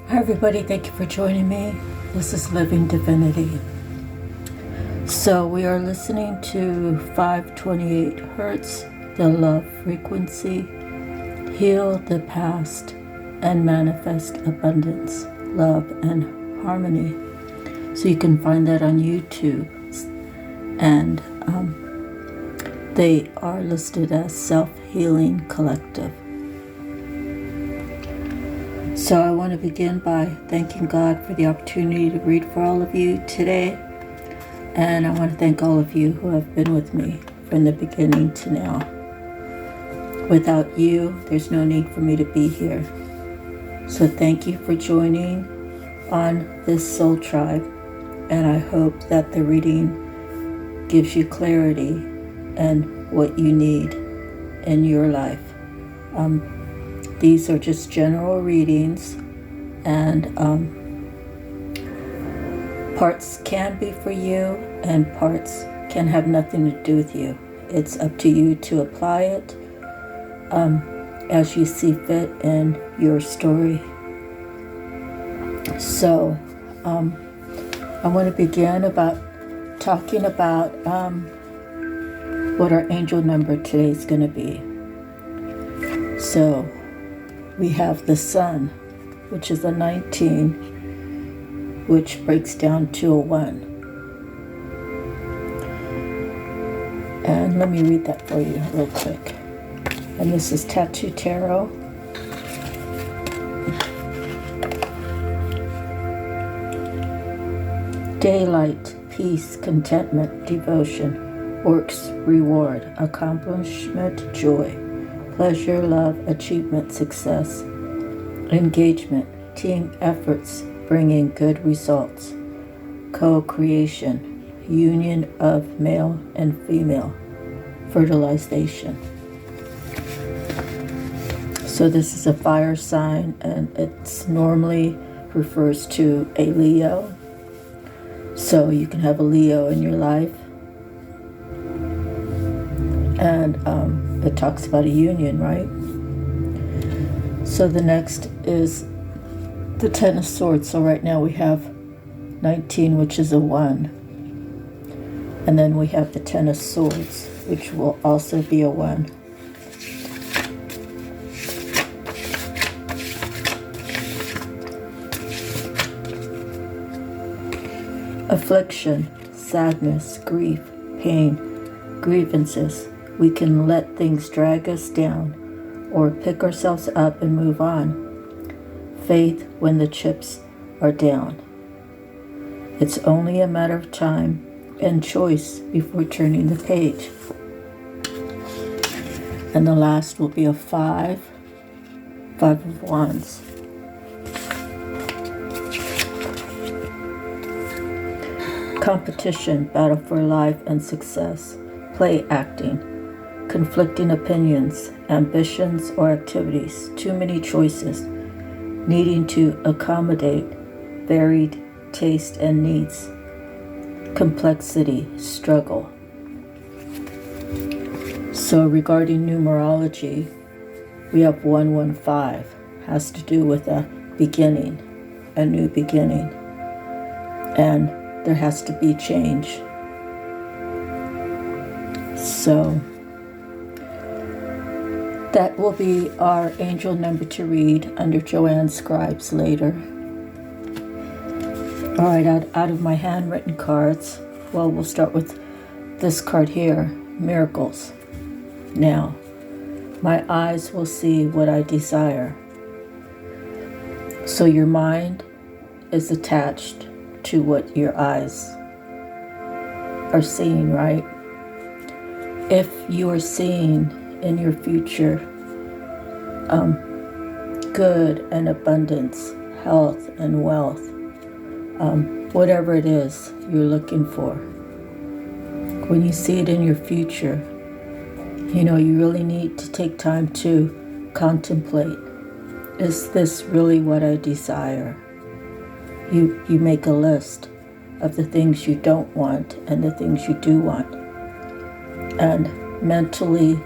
Hi everybody, thank you for joining me. This is Living Divinity. So we are listening to 528 Hertz, the love frequency, heal the past and manifest abundance, love and harmony. So you can find that on YouTube, and they are listed as Self-Healing Collective. So I want to begin by thanking God for the opportunity to read for all of you today. And I want to thank all of you who have been with me from the beginning to now. Without you, there's no need for me to be here. So thank you for joining on this soul tribe. And I hope that the reading gives you clarity and what you need in your life. These are just general readings, and parts can be for you and parts can have nothing to do with you. It's up to you to apply it as you see fit in your story. So I want to begin talking about what our angel number today is going to be. So we have the Sun, which is a 19, which breaks down to a 1. And let me read that for you real quick. And this is Tattoo Tarot. Daylight, peace, contentment, devotion, works, reward, accomplishment, joy, pleasure, love, achievement, success, engagement, team efforts, bringing good results, co-creation, union of male and female, fertilization. So this is a fire sign, and it's normally refers to a Leo. So you can have a Leo in your life. And it talks about a union, right? So the next is the Ten of Swords. So right now we have 19, which is a 1. And then we have the Ten of Swords, which will also be a 1. Affliction, sadness, grief, pain, grievances. We can let things drag us down or pick ourselves up and move on. Faith when the chips are down. It's only a matter of time and choice before turning the page. And the last will be a 5 of Wands. Competition, battle for life and success, play acting, conflicting opinions, ambitions or activities, too many choices, needing to accommodate varied taste and needs, complexity, struggle. So regarding numerology, we have 115, has to do with a beginning, a new beginning, and there has to be change. So that will be our angel number to read under Joanne Scribes later. All right, out of my handwritten cards, well, we'll start with this card here, Miracles. Now, my eyes will see what I desire. So your mind is attached to what your eyes are seeing, right? If you are seeing in your future good and abundance, health and wealth, whatever it is you're looking for, when you see it in your future, you really need to take time to contemplate, is this really what I desire? You make a list of the things you don't want and the things you do want. And mentally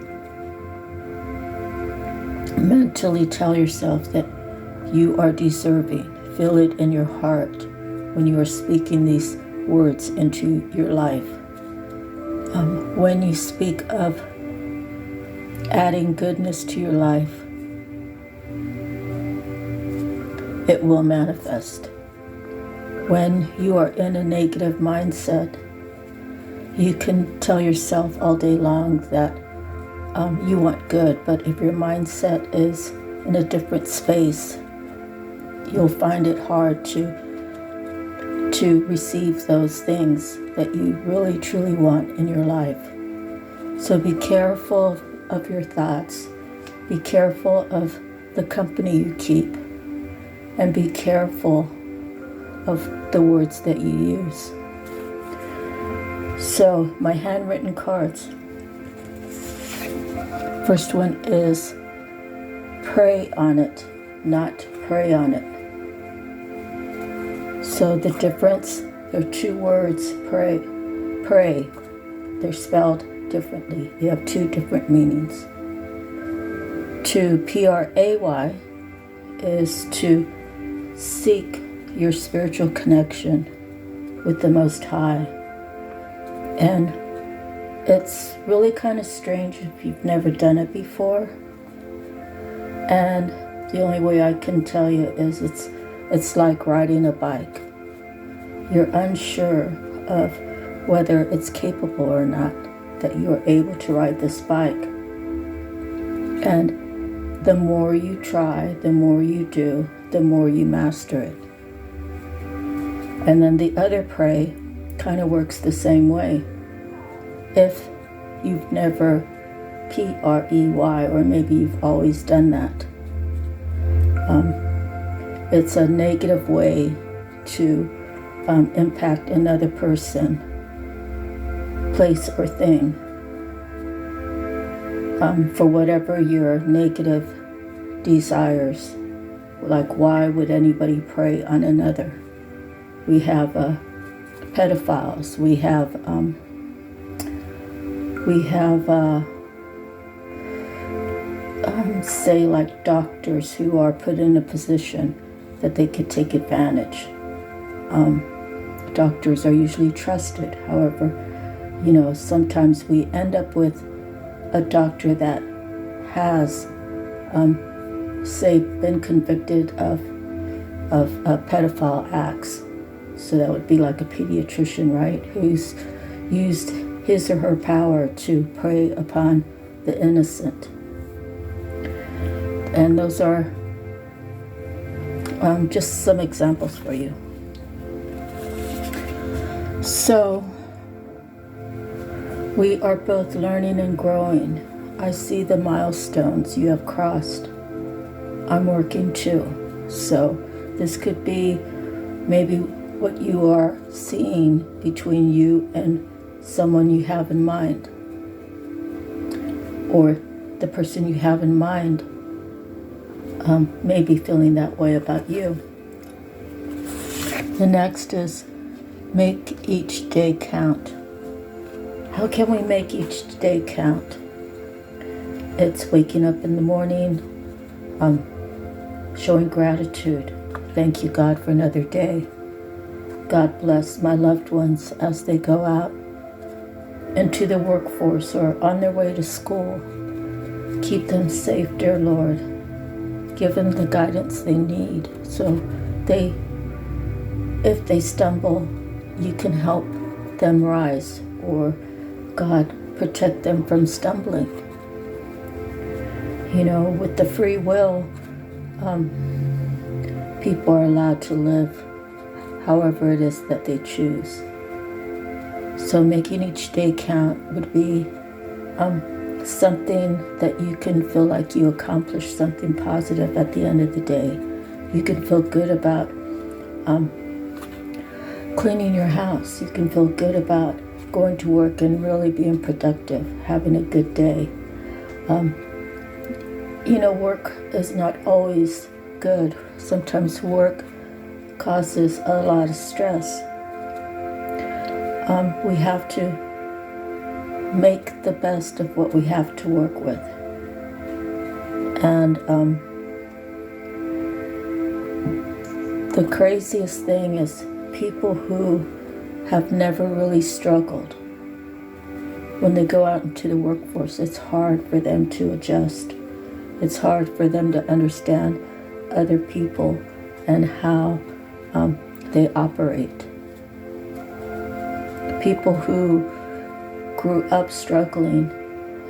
tell yourself that you are deserving. feel it in your heart when you are speaking these words into your life. When you speak of adding goodness to your life, it will manifest. When you are in a negative mindset, you can tell yourself all day long that you want good, but if your mindset is in a different space, you'll find it hard to receive those things that you really truly want in your life. So be careful of your thoughts. Be careful of the company you keep. And be careful of the words that you use. So, my handwritten cards. First one is pray on it, not pray on it. So the difference, there are two words, pray. They're spelled differently. They have two different meanings. To pray is to seek your spiritual connection with the Most High. And it's really kind of strange if you've never done it before. And the only way I can tell you is it's like riding a bike. You're unsure of whether it's capable or not that you are able to ride this bike. And the more you try, the more you do, the more you master it. And then the other pray kind of works the same way. If you've never prey, or maybe you've always done that, it's a negative way to impact another person, place, or thing for whatever your negative desires. Like, why would anybody prey on another? We have pedophiles. We have say like doctors who are put in a position that they could take advantage. Doctors are usually trusted. However, sometimes we end up with a doctor that has, say, been convicted of pedophile acts. So that would be like a pediatrician, right? Who's used his or her power to prey upon the innocent. And those are just some examples for you. So, we are both learning and growing. I see the milestones you have crossed. I'm working too. So, this could be maybe what you are seeing between you and someone you have in mind, or the person you have in mind may be feeling that way about you. The next is make each day count. How can we make each day count? It's waking up in the morning, showing gratitude. Thank you, God, for another day. God bless my loved ones as they go out into the workforce or on their way to school. Keep them safe, dear Lord. Give them the guidance they need so if they stumble, you can help them rise, or God, protect them from stumbling. With the free will, people are allowed to live however it is that they choose. So making each day count would be something that you can feel like you accomplished something positive at the end of the day. You can feel good about cleaning your house. You can feel good about going to work and really being productive, having a good day. Work is not always good. Sometimes work causes a lot of stress. We have to make the best of what we have to work with. And The craziest thing is people who have never really struggled. When they go out into the workforce, it's hard for them to adjust. It's hard for them to understand other people and how they operate. People who grew up struggling,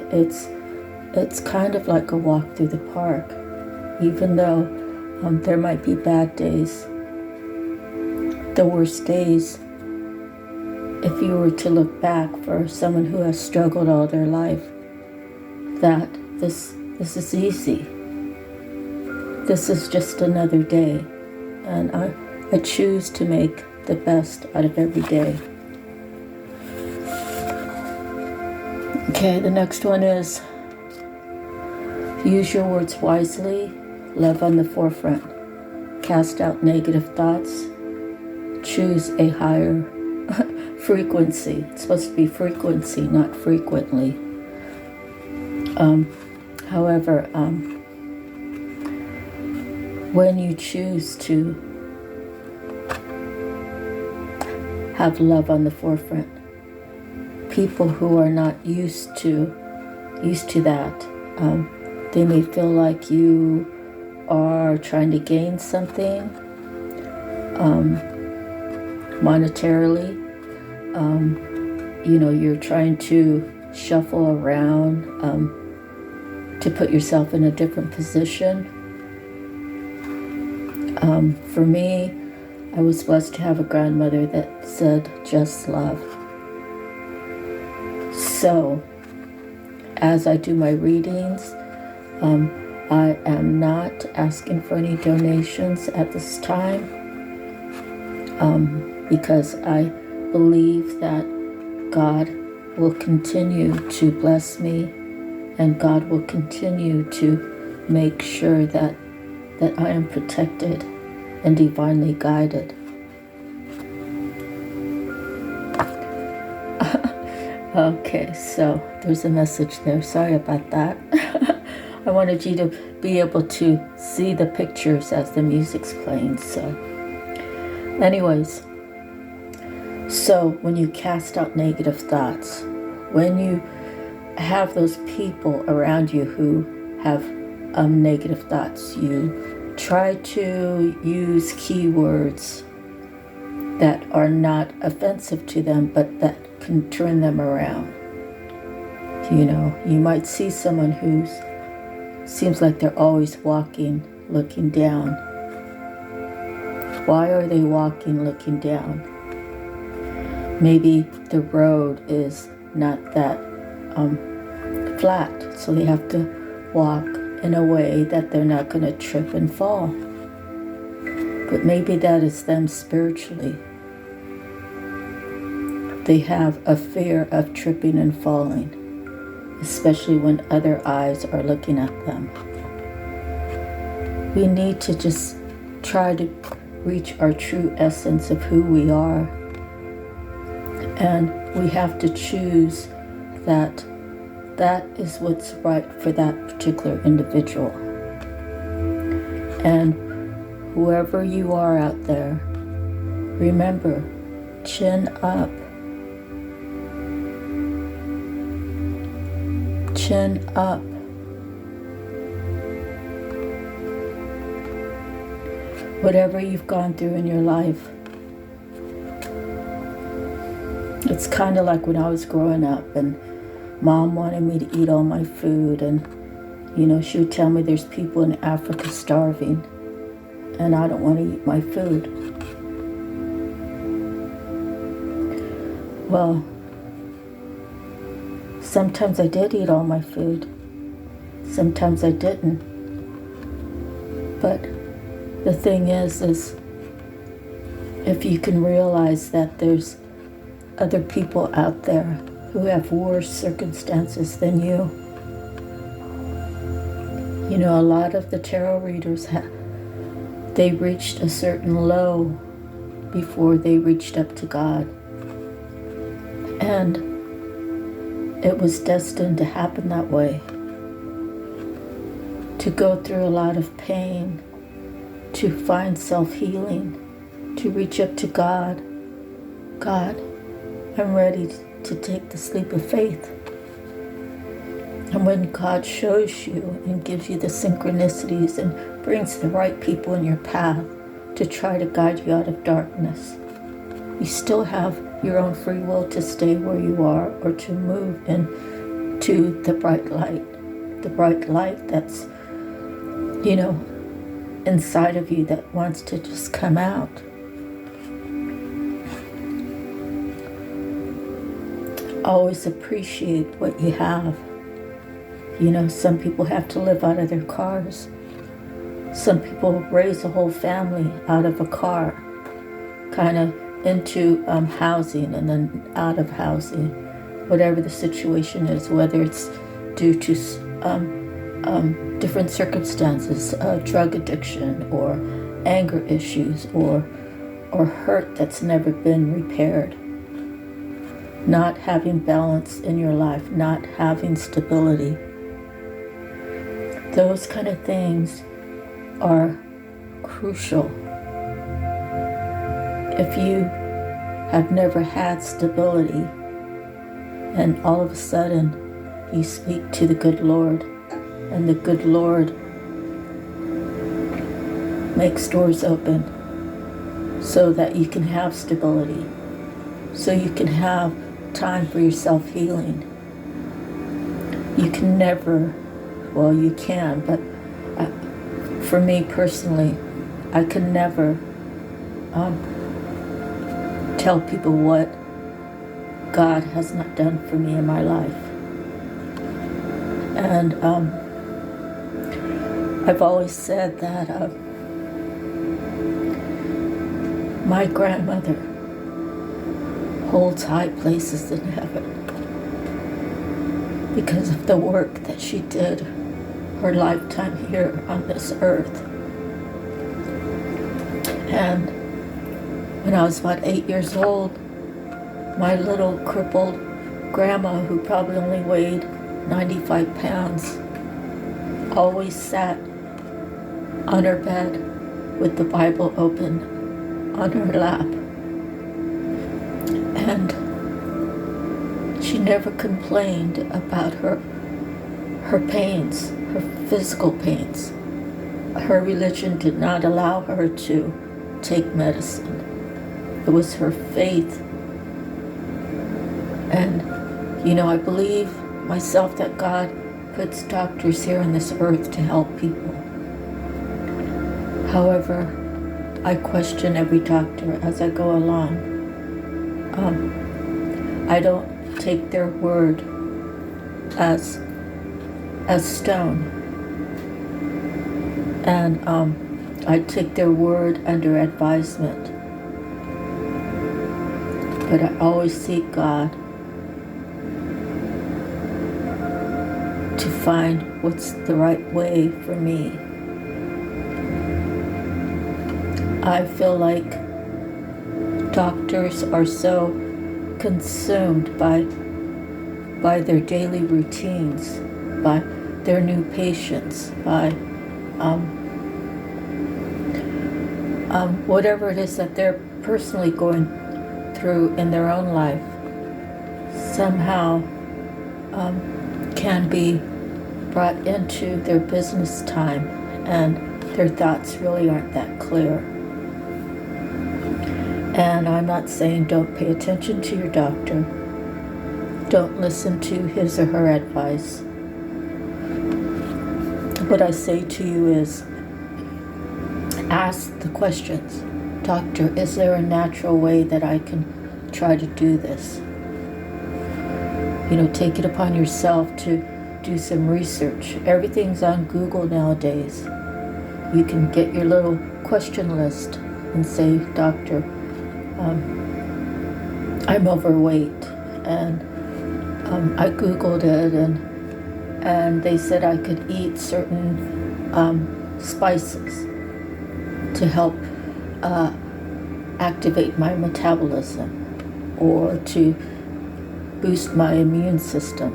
it's kind of like a walk through the park. Even though there might be bad days, the worst days, if you were to look back for someone who has struggled all their life, that this is easy. This is just another day. And I choose to make the best out of every day. Okay, the next one is use your words wisely, love on the forefront, cast out negative thoughts, choose a higher frequency. It's supposed to be frequency, not frequently. However, when you choose to have love on the forefront, people who are not used to that, they may feel like you are trying to gain something monetarily. You're trying to shuffle around to put yourself in a different position. For me, I was blessed to have a grandmother that said, just love. So, as I do my readings, I am not asking for any donations at this time, because I believe that God will continue to bless me, and God will continue to make sure that I am protected and divinely guided. Okay, so there's a message there. Sorry about that. I wanted you to be able to see the pictures as the music's playing. So anyways, so when you cast out negative thoughts, when you have those people around you who have negative thoughts, you try to use keywords that are not offensive to them, but that can turn them around. You might see someone who seems like they're always walking, looking down. Why are they walking, looking down? Maybe the road is not that flat, so they have to walk in a way that they're not going to trip and fall. But maybe that is them spiritually. They have a fear of tripping and falling, especially when other eyes are looking at them. We need to just try to reach our true essence of who we are. And we have to choose that is what's right for that particular individual. And whoever you are out there, remember, chin up. Chin up. Whatever you've gone through in your life, it's kind of like when I was growing up and Mom wanted me to eat all my food, and she would tell me there's people in Africa starving and I don't want to eat my food. Well, sometimes I did eat all my food. Sometimes I didn't. But the thing is if you can realize that there's other people out there who have worse circumstances than you. A lot of the tarot readers, they reached a certain low before they reached up to God. And it was destined to happen that way. To go through a lot of pain to find self-healing, to reach up to God. God, I'm ready to take the leap of faith. And when God shows you and gives you the synchronicities and brings the right people in your path to try to guide you out of darkness, you still have your own free will to stay where you are or to move into the bright light that's, inside of you that wants to just come out. Always appreciate what you have. Some people have to live out of their cars. Some people raise a whole family out of a car, kind of into housing and then out of housing, whatever the situation is, whether it's due to different circumstances, drug addiction or anger issues or hurt that's never been repaired, not having balance in your life, not having stability. Those kind of things are crucial. If you have never had stability and all of a sudden you speak to the good Lord and the good Lord makes doors open so that you can have stability, so you can have time for your self-healing. You can never, well, you can, but for me personally, I can never tell people what God has not done for me in my life. And I've always said that my grandmother holds high places in heaven because of the work that she did her lifetime here on this earth. And when I was about 8 years old, my little crippled grandma, who probably only weighed 95 pounds, always sat on her bed with the Bible open on her lap. And she never complained about her pains, her physical pains. Her religion did not allow her to take medicine. It was her faith. And, I believe myself that God puts doctors here on this earth to help people. However, I question every doctor as I go along. I don't take their word as stone. And I take their word under advisement. But I always seek God to find what's the right way for me. I feel like doctors are so consumed by their daily routines, by their new patients, by whatever it is that they're personally going through in their own life, somehow can be brought into their business time, and their thoughts really aren't that clear. And I'm not saying don't pay attention to your doctor. Don't listen to his or her advice. What I say to you is, ask the questions. Doctor, is there a natural way that I can try to do this? Take it upon yourself to do some research. Everything's on Google nowadays. You can get your little question list and say, Doctor, I'm overweight, and I Googled it, and they said I could eat certain spices to help activate my metabolism or to boost my immune system.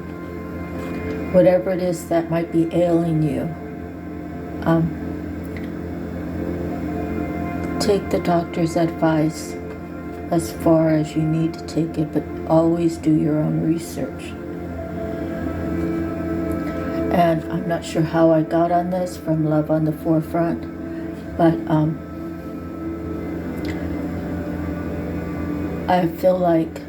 Whatever it is that might be ailing you, take the doctor's advice as far as you need to take it, but always do your own research. And I'm not sure how I got on this from Love on the Forefront, but I feel like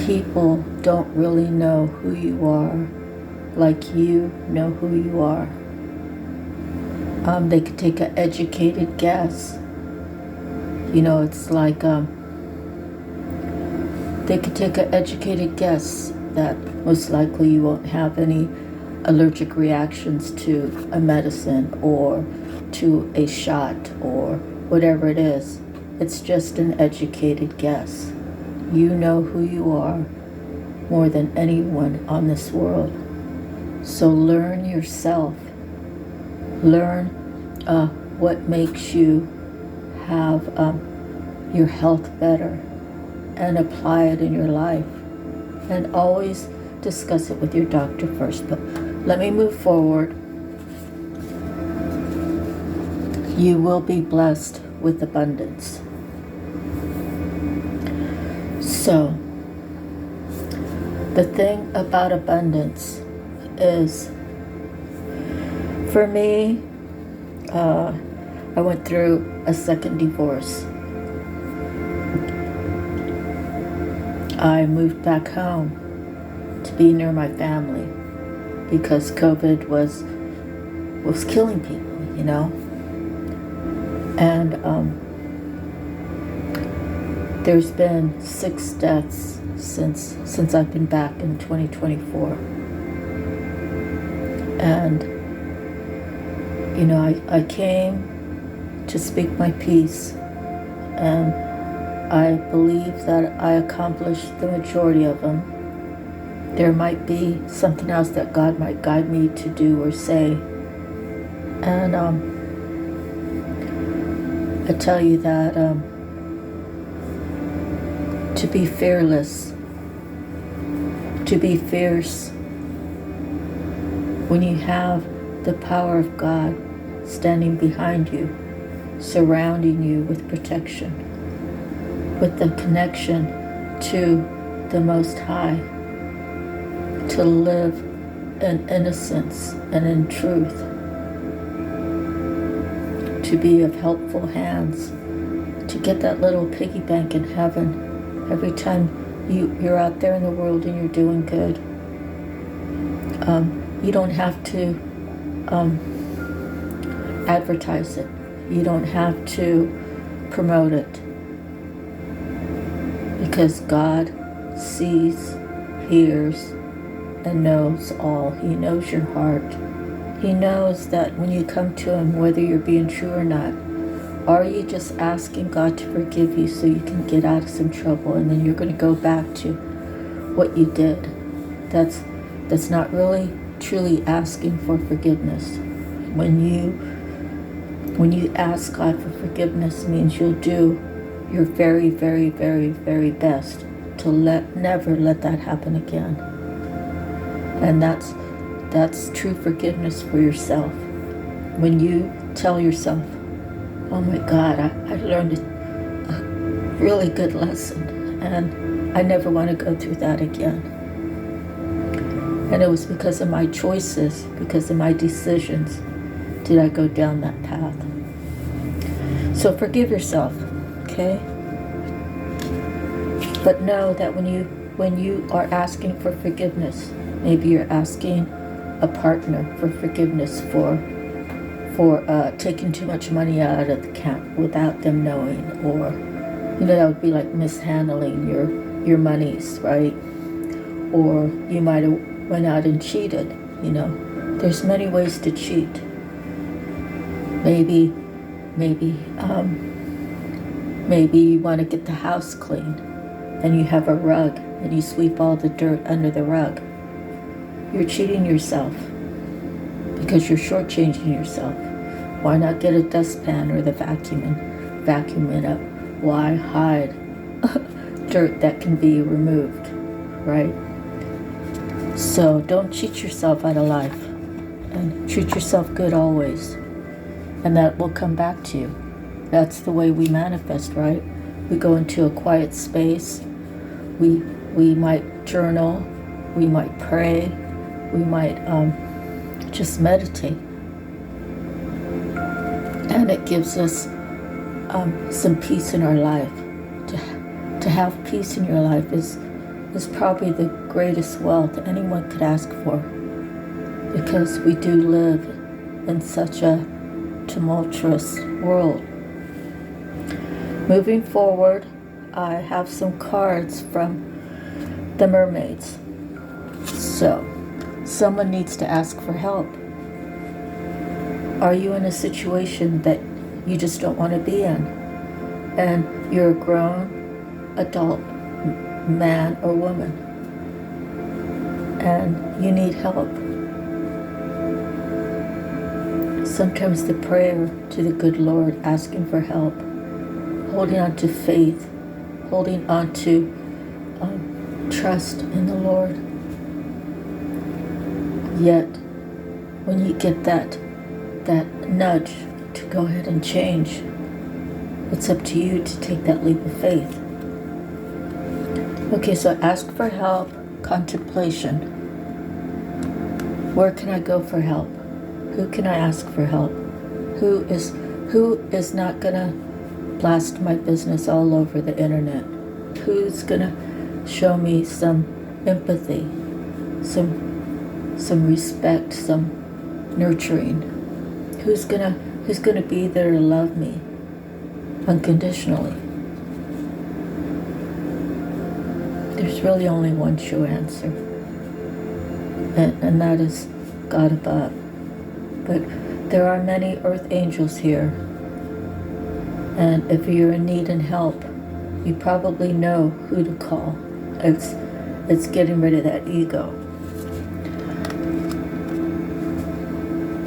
people don't really know who you are like you know who you are. They could take an educated guess. You know, it's like they could take an educated guess that most likely you won't have any allergic reactions to a medicine or to a shot or whatever it is. It's just an educated guess. You know who you are more than anyone on this world. So learn yourself. Learn what makes you have your health better and apply it in your life. And always discuss it with your doctor first. But let me move forward. You will be blessed with abundance. So, the thing about abundance is, for me, I went through a second divorce. I moved back home to be near my family because COVID was killing people, you know. And there's been 6 deaths since I've been back in 2024. And you know, I came to speak my piece, and I believe that I accomplished the majority of them. There might be something else that God might guide me to do or say. And I tell you that to be fearless, to be fierce, when you have the power of God standing behind you, surrounding you with protection, with the connection to the Most High, to live in innocence and in truth, to be of helpful hands, to get that little piggy bank in heaven every time you're out there in the world and you're doing good. You don't have to advertise it. You don't have to promote it, because God sees, hears, and knows all. He knows your heart. He knows that when you come to Him, whether you're being true or not, are you just asking God to forgive you so you can get out of some trouble, and then you're going to go back to what you did? That's not really truly asking for forgiveness. When you ask God for forgiveness, means you'll do your very, very, very, very best to never let that happen again. And that's true forgiveness for yourself. When you tell yourself, oh my God, I learned a really good lesson, and I never want to go through that again. And it was because of my choices, because of my decisions, did I go down that path. So forgive yourself, okay? But know that when you are asking for forgiveness, maybe you're asking a partner for forgiveness for taking too much money out of the account without them knowing, or that would be like mishandling your monies, right? Or you might have went out and cheated. There's many ways to cheat. Maybe you want to get the house clean and you have a rug and you sweep all the dirt under the rug. You're cheating yourself because you're shortchanging yourself. Why not get a dustpan or the vacuum and vacuum it up? Why hide dirt that can be removed, right? So don't cheat yourself out of life, and treat yourself good always. and that will come back to you. That's the way we manifest, right? We go into a quiet space. We might journal. We might pray. We might just meditate. And it gives us some peace in our life. To have peace in your life is probably the greatest wealth anyone could ask for, because we do live in such a tumultuous world. Moving forward, I have some cards from the mermaids. So, someone needs to ask for help. Are you in a situation that you just don't want to be in? And you're a grown adult man or woman, and you need help. Sometimes the prayer to the good Lord, asking for help, holding on to faith, holding on to trust in the Lord. Yet, when you get that nudge to go ahead and change, it's up to you to take that leap of faith. Okay, so ask for help, contemplation. Where can I go for help? Who can I ask for help? Who is not gonna blast my business all over the internet? Who's gonna show me some empathy, some respect, some nurturing? Who's gonna be there to love me unconditionally? There's really only one true answer, and that is God above. But there are many earth angels here, and if you're in need and help, you probably know who to call. It's getting rid of that ego.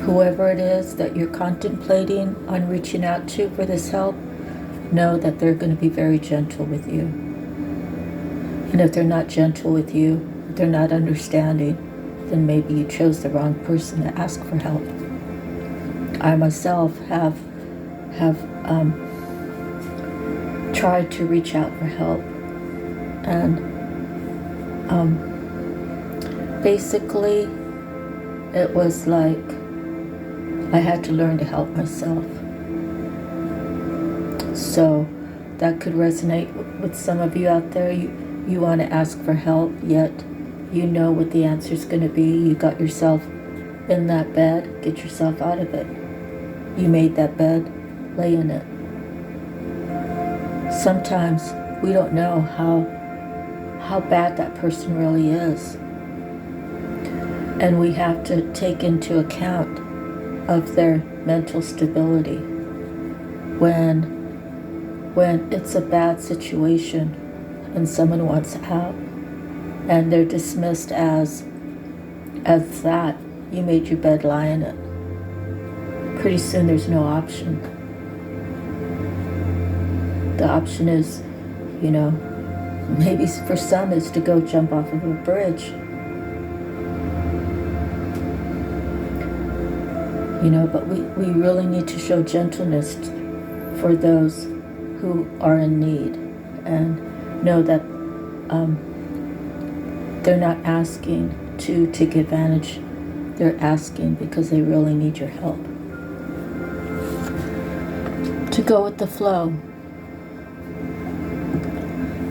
Whoever it is that you're contemplating on reaching out to for this help, know that they're going to be very gentle with you. And if they're not gentle with you, if they're not understanding, then maybe you chose the wrong person to ask for help. I myself have tried to reach out for help, and basically it was like I had to learn to help myself. So that could resonate with some of you out there. You want to ask for help, yet you know what the answer is going to be. You got yourself in that bed, get yourself out of it. You made that bed, lay in it. Sometimes we don't know how bad that person really is. And we have to take into account of their mental stability. When it's a bad situation and someone wants out, and they're dismissed as that, you made your bed, lie in it. Pretty soon there's no option. The option is, maybe for some is to go jump off of a bridge. But we really need to show gentleness for those who are in need, and know that they're not asking to take advantage. They're asking because they really need your help. To go with the flow.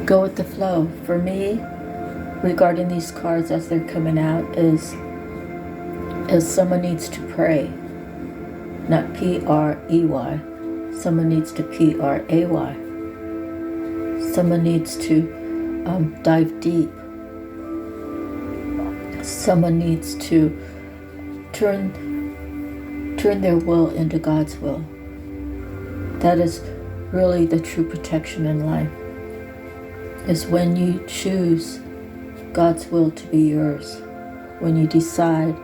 Go with the flow. For me, regarding these cards as they're coming out, is someone needs to pray. Not P-R-E-Y. Someone needs to P-R-A-Y. Someone needs to dive deep. Someone needs to turn their will into God's will. That is really the true protection in life, is when you choose God's will to be yours. When you decide,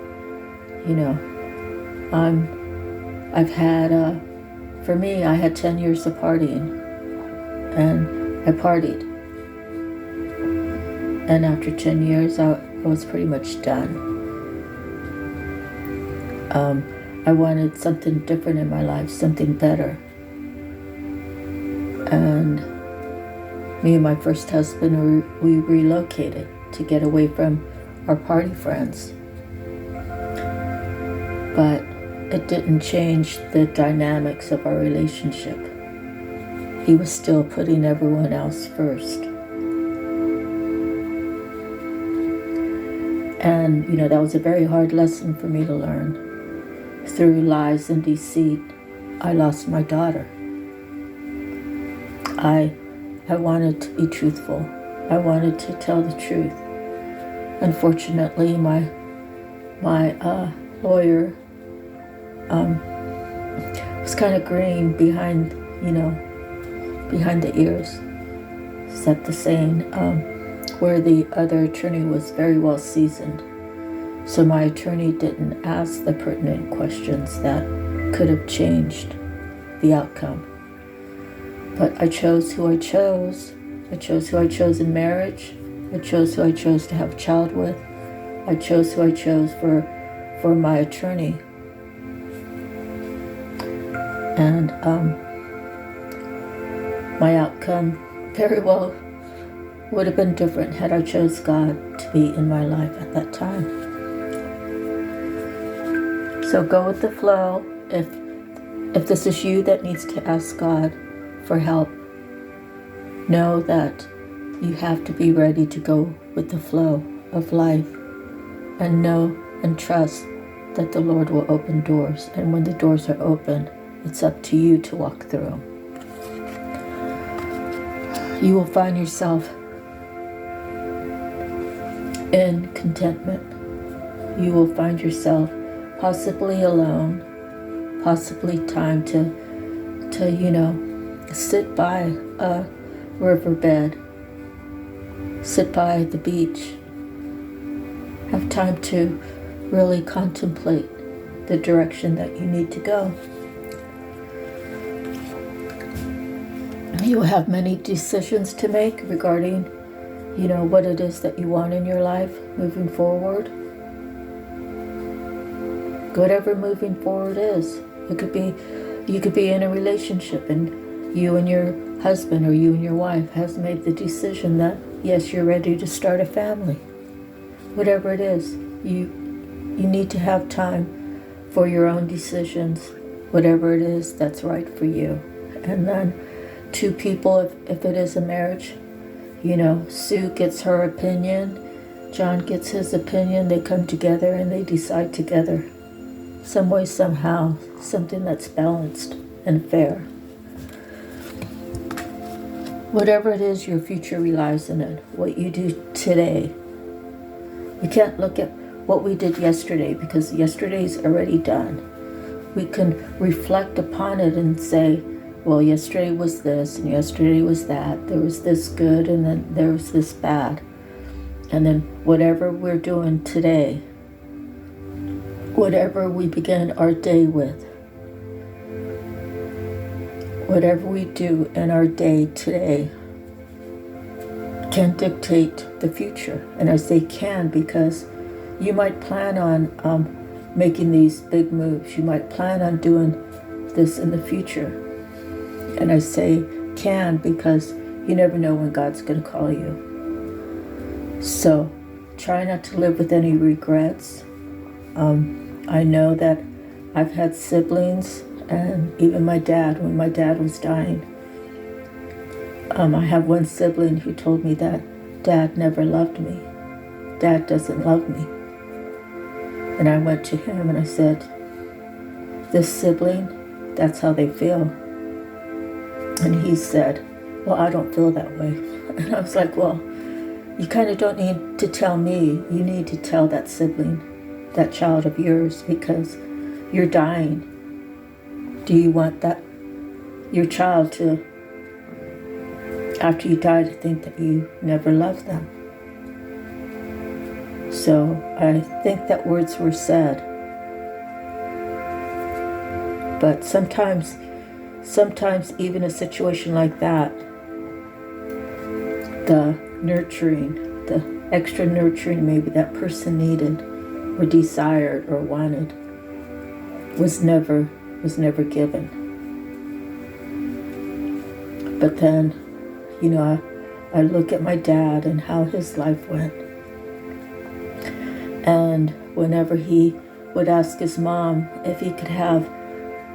I've had, for me, I had 10 years of partying, and I partied. And after 10 years, I was pretty much done. I wanted something different in my life, something better. And me and my first husband, we relocated to get away from our party friends. But it didn't change the dynamics of our relationship. He was still putting everyone else first. And, that was a very hard lesson for me to learn. Through lies and deceit, I lost my daughter. I wanted to be truthful. I wanted to tell the truth. Unfortunately, my lawyer was kind of green behind the ears. Is that the saying? Where the other attorney was very well seasoned. So my attorney didn't ask the pertinent questions that could have changed the outcome. But I chose who I chose. I chose who I chose in marriage. I chose who I chose to have a child with. I chose who I chose for my attorney. And my outcome very well would have been different had I chose God to be in my life at that time. So go with the flow. If this is you that needs to ask God for help, know that you have to be ready to go with the flow of life, and know and trust that the Lord will open doors. And when the doors are open, it's up to you to walk through them. You will find yourself in contentment. You will find yourself possibly alone, possibly time to sit by a riverbed, sit by the beach, have time to really contemplate the direction that you need to go. You will have many decisions to make regarding, what it is that you want in your life moving forward. Whatever moving forward is. You could be in a relationship and you and your husband or you and your wife has made the decision that, yes, you're ready to start a family. Whatever it is, you need to have time for your own decisions, whatever it is that's right for you. And then two people, if it is a marriage, Sue gets her opinion, John gets his opinion, they come together and they decide together. Some way, somehow, something that's balanced and fair. Whatever it is, your future relies on it. What you do today. You can't look at what we did yesterday because yesterday's already done. We can reflect upon it and say, well, yesterday was this and yesterday was that. There was this good and then there was this bad. And then whatever we're doing today, whatever we begin our day with, whatever we do in our day today can dictate the future. And I say can because you might plan on making these big moves. You might plan on doing this in the future. And I say can because you never know when God's going to call you. So try not to live with any regrets. I know that I've had siblings and even my dad, when my dad was dying. I have one sibling who told me that Dad never loved me. Dad doesn't love me. And I went to him and I said, this sibling, that's how they feel. And he said, well, I don't feel that way. And I was like, well, you kind of don't need to tell me. You need to tell that sibling, that child of yours, because you're dying. Do you want that your child to, after you die, to think that you never loved them? So I think that words were said. But sometimes even a situation like that, the nurturing, the extra nurturing maybe that person needed or desired or wanted, was never given. But then, I look at my dad and how his life went. And whenever he would ask his mom if he could have,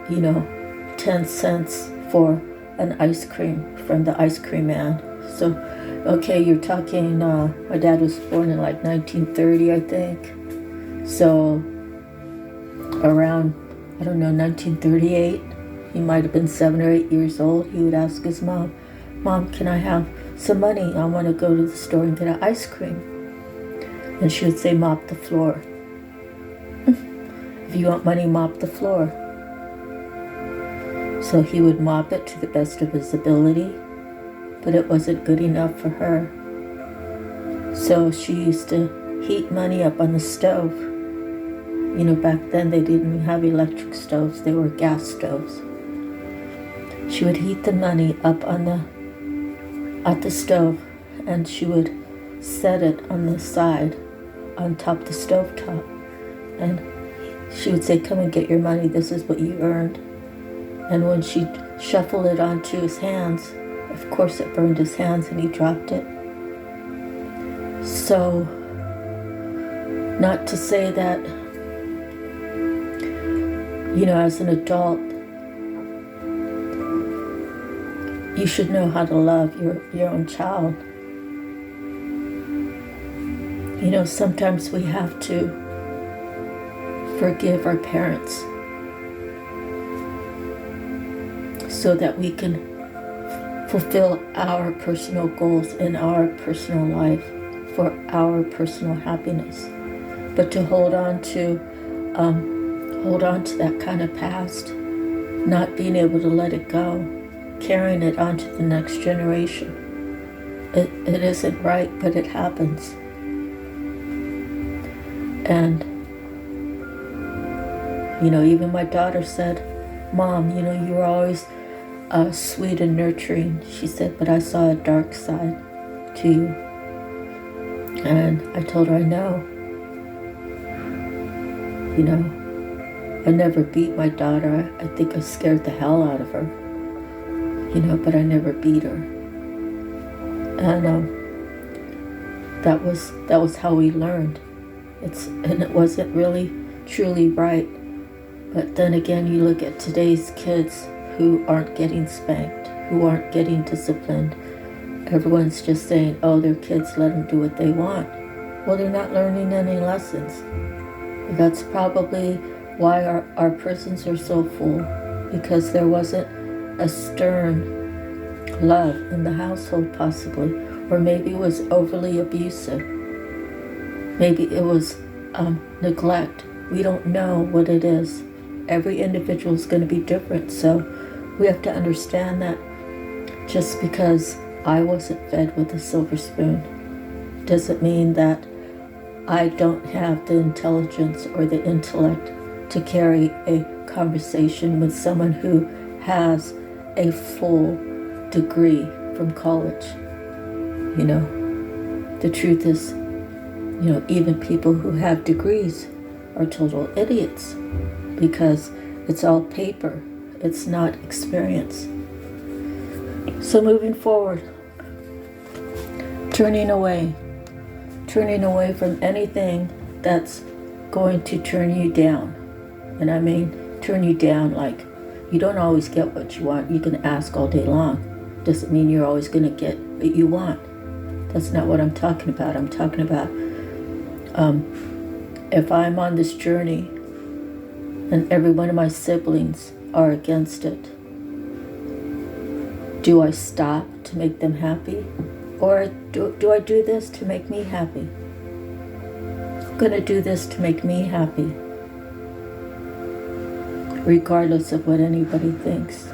10 cents for an ice cream from the ice cream man. So, okay, you're talking, my dad was born in like 1930, I think. So, around, 1938, he might have been 7 or 8 years old. He would ask his mom, "Mom, can I have some money? I want to go to the store and get an ice cream." And she would say, "Mop the floor." If you want money, mop the floor. So he would mop it to the best of his ability, but it wasn't good enough for her. So she used to heat money up on the stove. Back then they didn't have electric stoves, they were gas stoves. She would heat the money up at the stove, and she would set it on the side, on top of the stove top. And she would say, "Come and get your money, this is what you earned." And when she shuffled it onto his hands, of course it burned his hands and he dropped it. So, not to say that, as an adult, you should know how to love your own child. Sometimes we have to forgive our parents so that we can fulfill our personal goals in our personal life for our personal happiness. But to hold on to that kind of past, not being able to let it go, carrying it on to the next generation, it isn't right, but it happens. And even my daughter said, "Mom, you were always sweet and nurturing." She said, "But I saw a dark side to you." And I told her, "I know. I never beat my daughter. I think I scared the hell out of her. But I never beat her." And that was how we learned. And it wasn't really truly right. But then again, you look at today's kids who aren't getting spanked, who aren't getting disciplined. Everyone's just saying, "Oh, they're kids, let them do what they want." Well, they're not learning any lessons. That's probably why our prisons are so full, because there wasn't a stern love in the household, possibly, or maybe it was overly abusive. Maybe it was neglect. We don't know what it is. Every individual is going to be different, so we have to understand that just because I wasn't fed with a silver spoon doesn't mean that I don't have the intelligence or the intellect to carry a conversation with someone who has a full degree from college. The truth is, even people who have degrees are total idiots because it's all paper, it's not experience. So moving forward, turning away from anything that's going to turn you down. And I mean turn you down like you don't always get what you want. You can ask all day long. Doesn't mean you're always going to get what you want. That's not what I'm talking about. I'm talking about if I'm on this journey and every one of my siblings are against it, do I stop to make them happy? Or do I do this to make me happy? I'm going to do this to make me happy, regardless of what anybody thinks.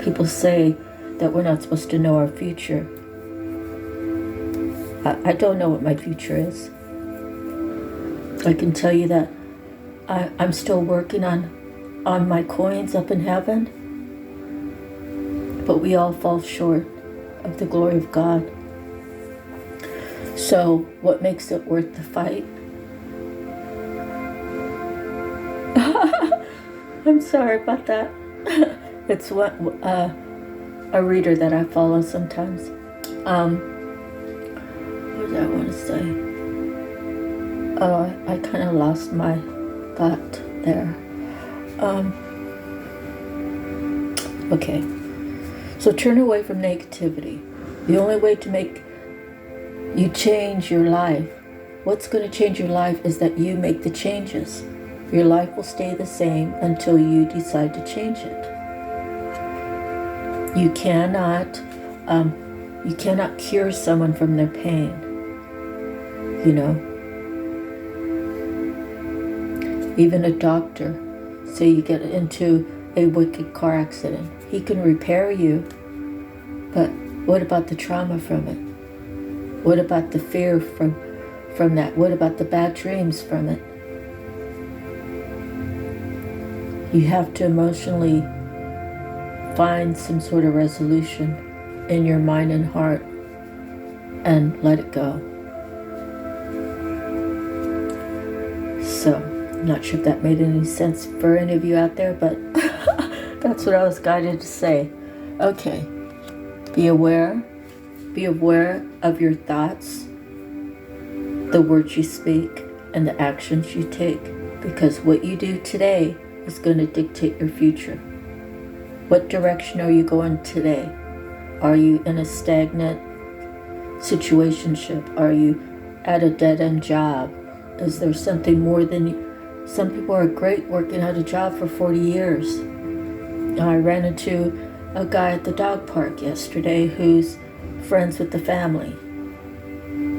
People say that we're not supposed to know our future. I don't know what my future is. I can tell you that I'm still working on my coins up in heaven, but we all fall short of the glory of God. So what makes it worth the fight? I'm sorry about that. It's what a reader that I follow sometimes. What did I want to say? Oh, I kind of lost my thought there. Okay. So turn away from negativity. The only way to make you change your life, what's going to change your life is that you make the changes. Your life will stay the same until you decide to change it. You cannot cure someone from their pain. You know, even a doctor, say you get into a wicked car accident, he can repair you, but what about the trauma from it? What about the fear from that? What about the bad dreams from it? You have to emotionally find some sort of resolution in your mind and heart and let it go. So, I'm not sure if that made any sense for any of you out there, but that's what I was guided to say. Okay, be aware of your thoughts, the words you speak, and the actions you take, because what you do today is going to dictate your future. What direction are you going today? Are you in a stagnant situationship? Are you at a dead-end job? Is there something more than you? Some people are great working at a job for 40 years. I ran into a guy at the dog park yesterday who's friends with the family.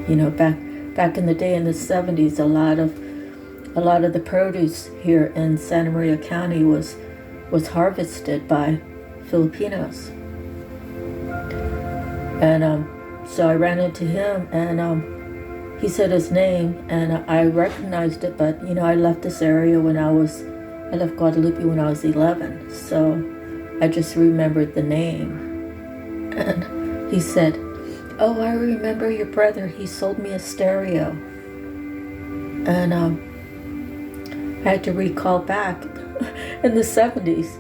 You know, back in the day in the 70s, a lot of the produce here in Santa Maria County was harvested by Filipinos. And so I ran into him, and he said his name, and I recognized it, but you know, I left this area I left Guadalupe when I was 11, so I just remembered the name. And he said, "Oh, I remember your brother, he sold me a stereo." And I had to recall back in the 70s,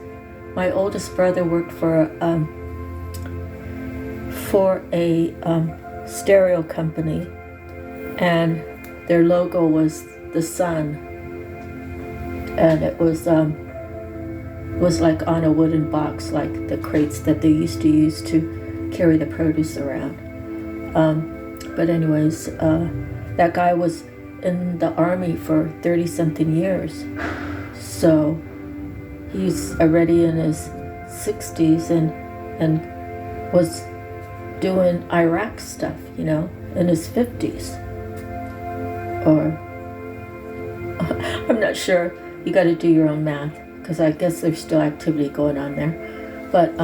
my oldest brother worked for a stereo company, and their logo was the sun, and it was like on a wooden box, like the crates that they used to use to carry the produce around. But anyways, that guy was in the army for 30-something years, so he's already in his 60s and was doing Iraq stuff, you know, in his 50s. Or I'm not sure, you got to do your own math, because I guess there's still activity going on there. But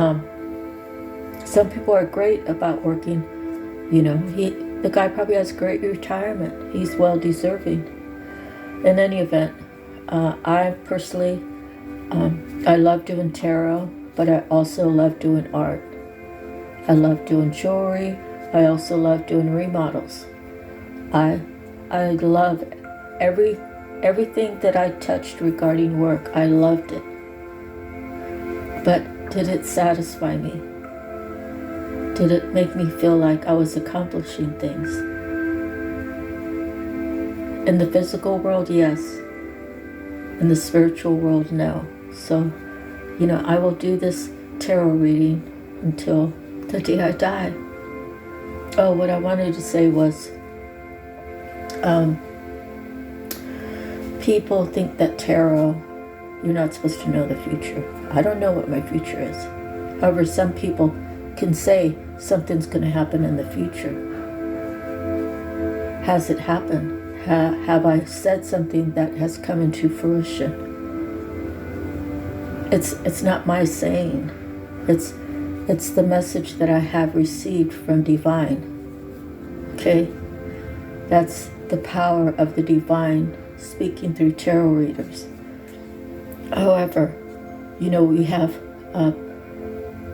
some people are great about working, you know. The guy probably has great retirement. He's well deserving. In any event, I personally, I love doing tarot, but I also love doing art. I love doing jewelry. I also love doing remodels. I love everything that I touched regarding work. I loved it. But did it satisfy me? Did it make me feel like I was accomplishing things? In the physical world, yes. In the spiritual world, no. So, you know, I will do this tarot reading until the day I die. Oh, what I wanted to say was, people think that tarot, you're not supposed to know the future. I don't know what my future is. However, some people can say something's going to happen in the future. Has it happened? Have I said something that has come into fruition? It's not my saying. It's the message that I have received from divine. Okay? That's the power of the divine speaking through tarot readers. However, you know, we have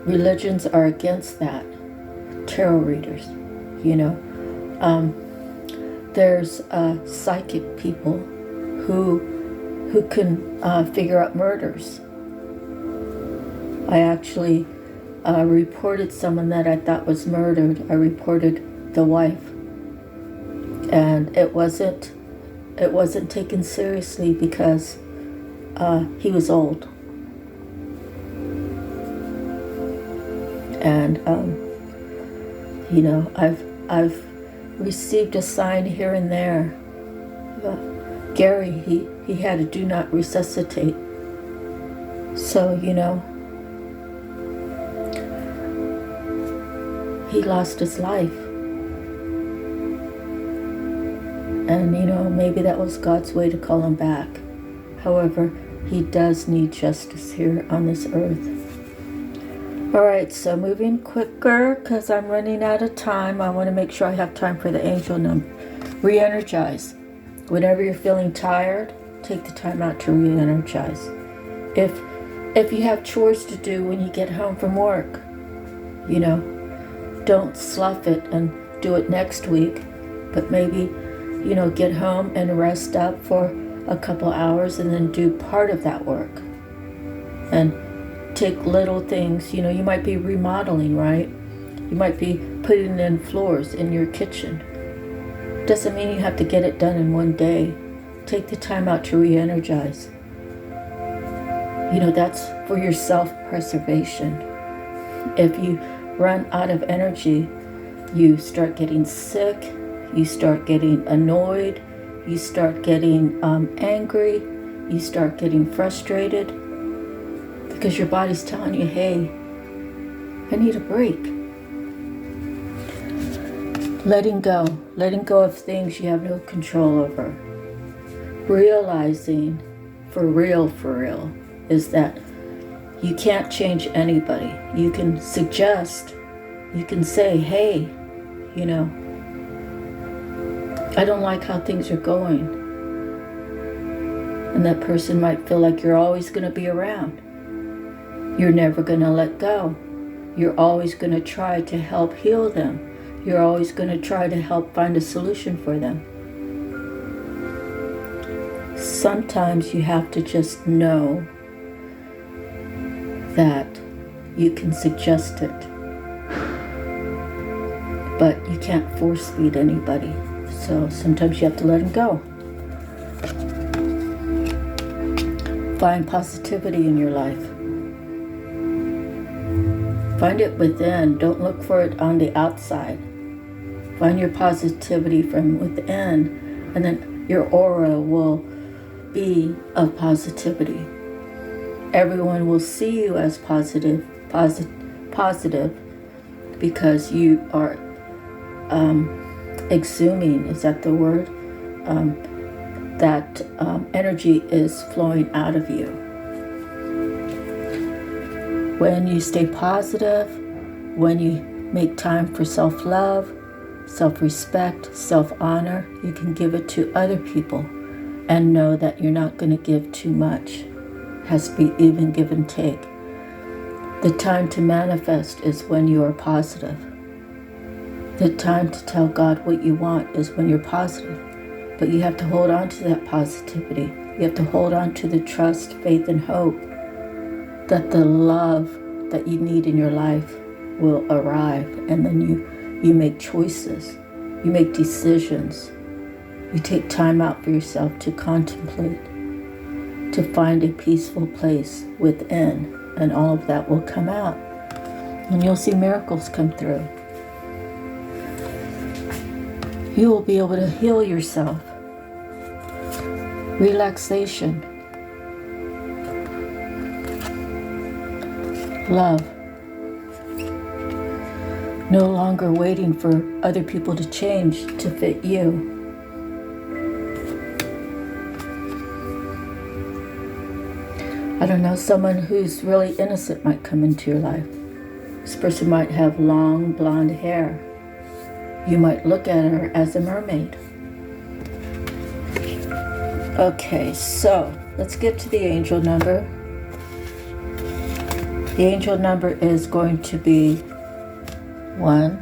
religions are against that. Tarot readers, you know. There's psychic people who can figure out murders. I actually reported someone that I thought was murdered. I reported the wife, and it wasn't taken seriously because he was old, and I've received a sign here and there. Gary, he had a do not resuscitate. So, he lost his life. And, maybe that was God's way to call him back. However, he does need justice here on this earth. All right, so moving quicker because I'm running out of time. I want to make sure I have time for the angel number. Re-energize. Whenever you're feeling tired, take the time out to re-energize. If you have chores to do when you get home from work, don't slough it and do it next week, but maybe, get home and rest up for a couple hours and then do part of that work. And take little things, you might be remodeling, right? You might be putting in floors in your kitchen. Doesn't mean you have to get it done in one day. Take the time out to re-energize. That's for your self-preservation. If you run out of energy, you start getting sick, you start getting annoyed, you start getting angry, you start getting frustrated because your body's telling you, hey, I need a break. Letting go of things you have no control over. Realizing for real, is that you can't change anybody. You can suggest, you can say, hey, I don't like how things are going. And that person might feel like you're always going to be around. You're never going to let go. You're always going to try to help heal them. You're always going to try to help find a solution for them. Sometimes you have to just know that you can suggest it, but you can't force feed anybody. So sometimes you have to let them go. Find positivity in your life. Find it within. Don't look for it on the outside. Find your positivity from within, and then your aura will be of positivity. Everyone will see you as positive because you are exhuming, is that the word? That energy is flowing out of you. When you stay positive, when you make time for self-love, self-respect, self-honor, you can give it to other people and know that you're not going to give too much. It has to be even give and take. The time to manifest is when you are positive. The time to tell God what you want is when you're positive. But you have to hold on to that positivity. You have to hold on to the trust, faith, and hope that the love that you need in your life will arrive. And then you make choices. You make decisions. You take time out for yourself to contemplate, to find a peaceful place within, and all of that will come out. And you'll see miracles come through. You will be able to heal yourself. Relaxation. Love. No longer waiting for other people to change to fit you. I don't know, someone who's really innocent might come into your life. This person might have long blonde hair. You might look at her as a mermaid. Okay, so let's get to the angel number. The angel number is going to be 1,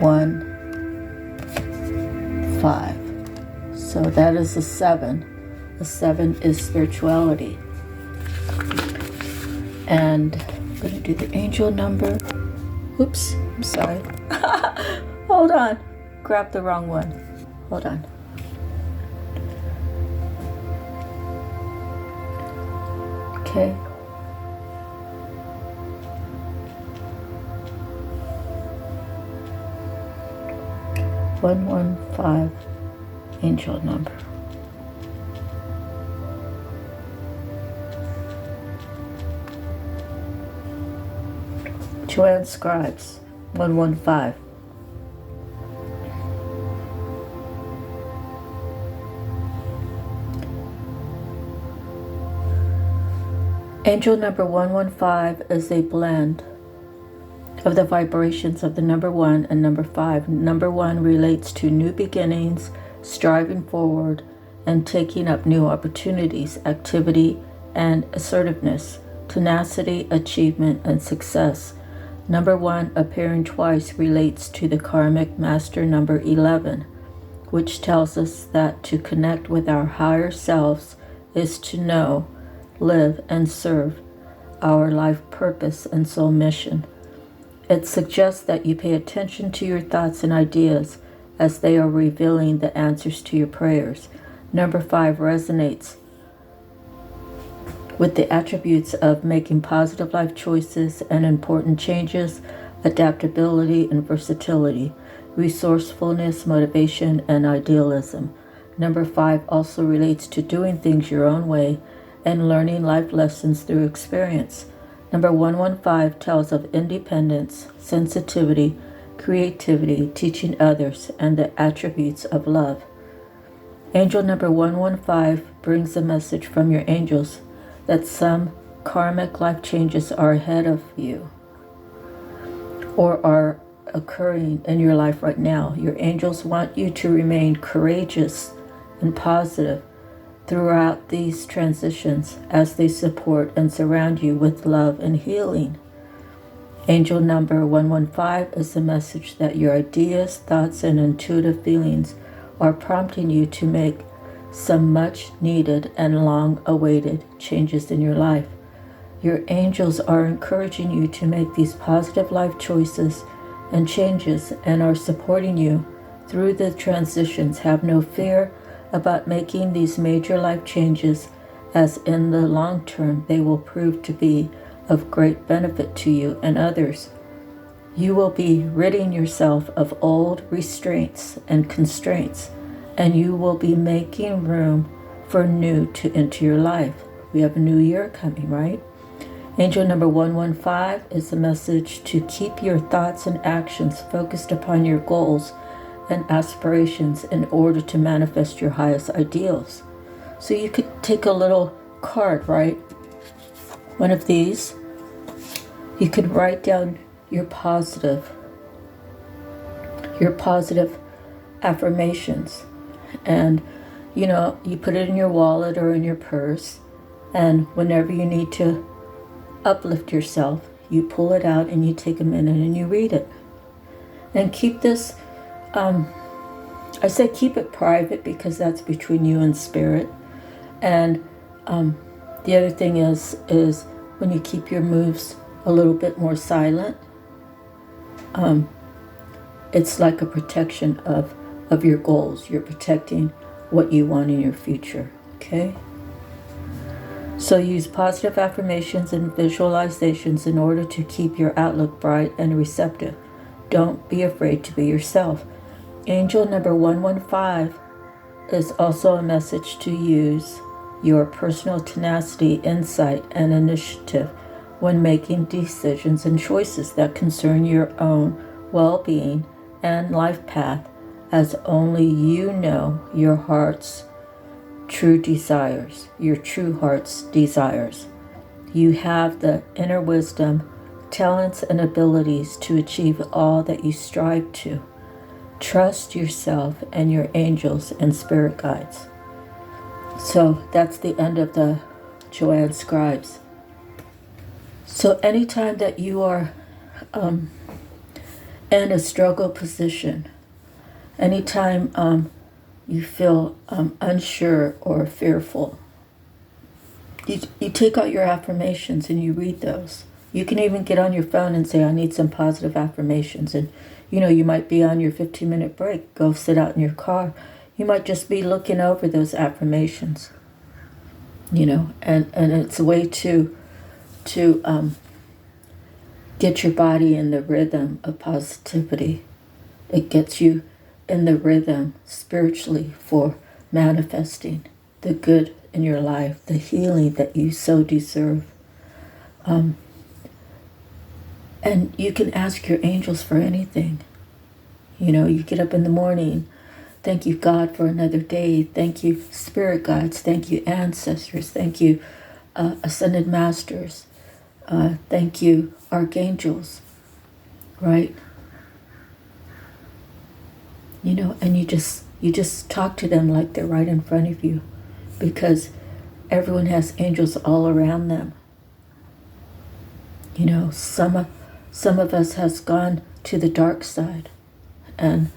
1, 5. So that is a 7. The 7 is spirituality. And I'm going to do the angel number. Oops, I'm sorry. Hold on. Grab the wrong one. Hold on. Okay. "115" angel number. Joanne Scribes, 115. Angel number 115 is a blend of the vibrations of the number 1 and number 5. Number 1 relates to new beginnings, striving forward, and taking up new opportunities, activity, and assertiveness, tenacity, achievement, and success. Number 1, appearing twice, relates to the karmic master number 11, which tells us that to connect with our higher selves is to know, live, and serve our life purpose and soul mission. It suggests that you pay attention to your thoughts and ideas as they are revealing the answers to your prayers. Number 5 resonates with the attributes of making positive life choices and important changes, adaptability and versatility, resourcefulness, motivation, and idealism. Number 5 also relates to doing things your own way and learning life lessons through experience. Number 115 tells of independence, sensitivity, creativity, teaching others, and the attributes of love. Angel number 115 brings a message from your angels that some karmic life changes are ahead of you or are occurring in your life right now. Your angels want you to remain courageous and positive throughout these transitions as they support and surround you with love and healing. Angel number 115 is a message that your ideas, thoughts, and intuitive feelings are prompting you to make some much needed and long awaited changes in your life. Your angels are encouraging you to make these positive life choices and changes and are supporting you through the transitions. Have no fear about making these major life changes, as in the long term they will prove to be of great benefit to you and others. You will be ridding yourself of old restraints and constraints, and you will be making room for new to enter your life. We have a new year coming, right? Angel number 115 is a message to keep your thoughts and actions focused upon your goals and aspirations in order to manifest your highest ideals. So you could take a little card, right? One of these. You could write down your positive affirmations. And, you put it in your wallet or in your purse. And whenever you need to uplift yourself, you pull it out and you take a minute and you read it. And keep this, I say keep it private because that's between you and spirit. And the other thing is when you keep your moves a little bit more silent, it's like a protection of your goals. You're protecting what you want in your future, okay? So use positive affirmations and visualizations in order to keep your outlook bright and receptive. Don't be afraid to be yourself. Angel number 115 is also a message to use your personal tenacity, insight, and initiative when making decisions and choices that concern your own well-being and life path, as only you know your heart's true desires, your true heart's desires. You have the inner wisdom, talents, and abilities to achieve all that you strive to. Trust yourself and your angels and spirit guides. So that's the end of the Joanne Scribes. So anytime that you are in a struggle position, anytime you feel unsure or fearful, you take out your affirmations and you read those. You can even get on your phone and say, I need some positive affirmations. And, you might be on your 15-minute break. Go sit out in your car. You might just be looking over those affirmations, and it's a way to get your body in the rhythm of positivity. It gets you in the rhythm spiritually for manifesting the good in your life, the healing that you so deserve. And you can ask your angels for anything. You get up in the morning. Thank you, God, for another day. Thank you, spirit guides. Thank you, ancestors. Thank you, ascended masters. Thank you, archangels. Right? And you just talk to them like they're right in front of you, because everyone has angels all around them. Some of us has gone to the dark side, and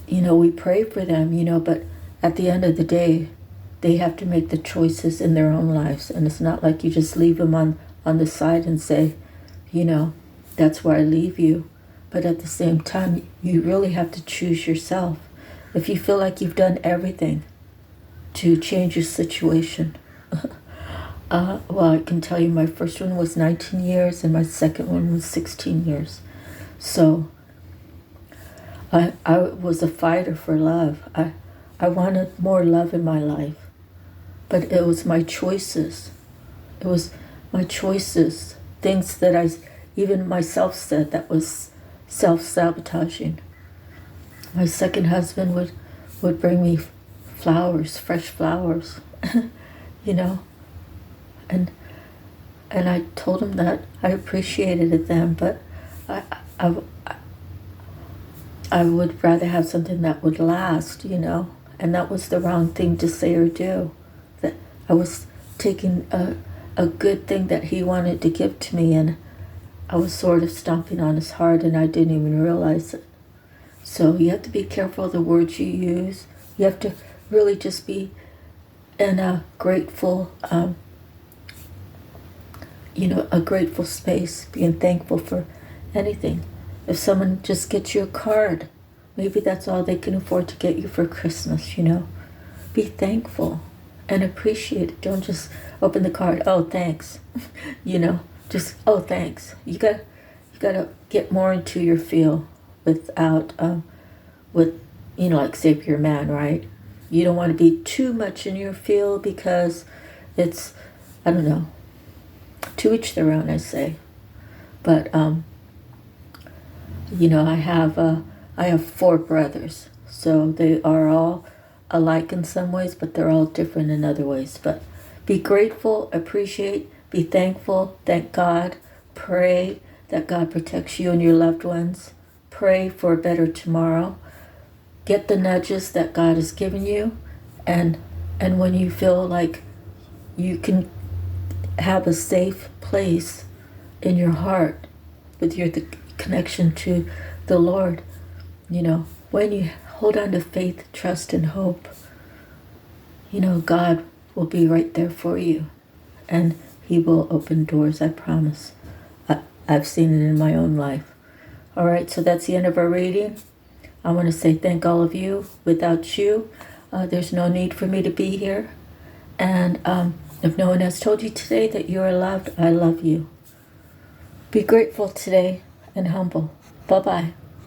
we pray for them, but at the end of the day, they have to make the choices in their own lives. And it's not like you just leave them on the side and say, that's where I leave you. But at the same time, you really have to choose yourself. If you feel like you've done everything to change your situation, well, I can tell you my first one was 19 years and my second one was 16 years. So I was a fighter for love. I wanted more love in my life. But it was my choices. It was my choices. Things that I even myself said that was self-sabotaging. My second husband would bring me flowers, fresh flowers, and I told him that I appreciated them, but I would rather have something that would last, and that was the wrong thing to say or do. That I was taking a good thing that he wanted to give to me, and I was sort of stomping on his heart, and I didn't even realize it. So you have to be careful of the words you use. You have to really just be in a grateful, a grateful space, being thankful for anything. If someone just gets you a card, maybe that's all they can afford to get you for Christmas, Be thankful and appreciate it. Don't just open the card, oh, thanks, just, oh, thanks. You gotta get more into your feel without, like say if you're a man, right? You don't want to be too much in your feel because it's, I don't know, to each their own, I say. But, I have 4 brothers, so they are all alike in some ways, but they're all different in other ways. But be grateful, appreciate, be thankful, thank God, pray that God protects you and your loved ones, pray for a better tomorrow, get the nudges that God has given you, and when you feel like you can have a safe place in your heart with the connection to the Lord, when you hold on to faith, trust, and hope, God will be right there for you, and He will open doors, I promise. I've seen it in my own life. All right, so that's the end of our reading. I want to say thank all of you. Without you, there's no need for me to be here. And if no one has told you today that you are loved, I love you. Be grateful today and humble. Bye-bye.